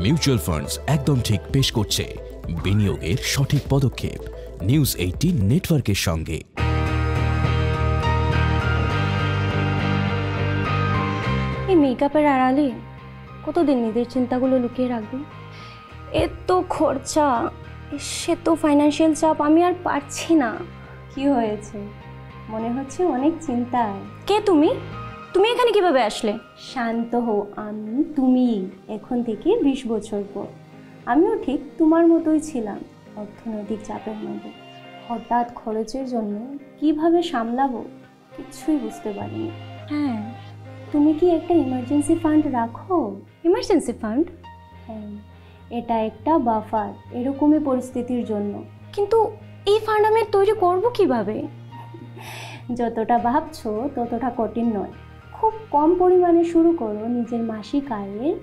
Mutual funds একদম ঠিক পেশ করছে বিনিয়োগের সঠিক পদক্ষেপ নিউজ 18 নেটওয়ার্কের সঙ্গে। এই মেকআপের আড়ালে কতদিন নিজের চিন্তাগুলো লুকিয়ে রাখবি? এত খরচা, সে তো ফাইন্যান্সিয়াল চাপ, আমি আর পারছি না। কি হয়েছে? মনে হচ্ছে অনেক চিন্তায়। কে তুমি? তুমি এখানে কিভাবে আসলে? শান্ত হও, আমি তুমি এখন থেকে 20 বছর পর। আমিও ঠিক তোমার মতোই ছিলাম, অর্থনৈতিক চাপের মধ্যে। হঠাৎ খরচের জন্য কিভাবে সামলাবো কিছুই বুঝতে পারিনি। হ্যাঁ, তুমি কি একটা ইমার্জেন্সি ফান্ড রাখো? Emergency fund? হ্যাঁ, এটা একটা বাফার এরকমই পরিস্থিতির জন্য। কিন্তু এই ফান্ড আমি তৈরি করব কিভাবে? যতটা ভাবছো ততটা কঠিন নয়। খুব কম পরিমাণে শুরু করো, নিজের মাসিক আয়ের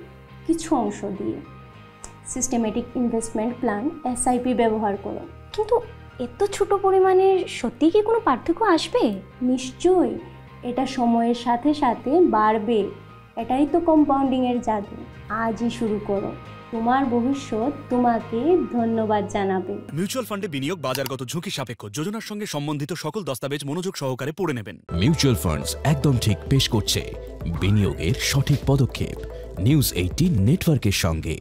কিছু অংশ দিয়ে। সিস্টেমেটিক ইনভেস্টমেন্ট প্ল্যান SIP ব্যবহার করো। কিন্তু এত ছোট পরিমাণে সত্যি কি কোনো পার্থক্য আসবে? নিশ্চয়ই, এটা সময়ের সাথে সাথে বাড়বে। এটাই তো কম্পাউন্ডিংয়ের জাদু। আজই শুরু করো, তোমার ভবিষ্যৎ তোমাকে ধন্যবাদ জানাবে। মিউচুয়াল ফান্ডে বিনিয়োগ বাজারগত ঝুঁকি সাপেক্ষ। যোজনার সঙ্গে সম্বন্ধিত সকল দস্তাবেজ মনোযোগ সহকারে পড়ে নেবেন। মিউচুয়াল ফান্ডস একদম ঠিক পেশ করছে বিনিয়োগের সঠিক পদক্ষেপ নিউজ 18 নেটওয়ার্কের সঙ্গে।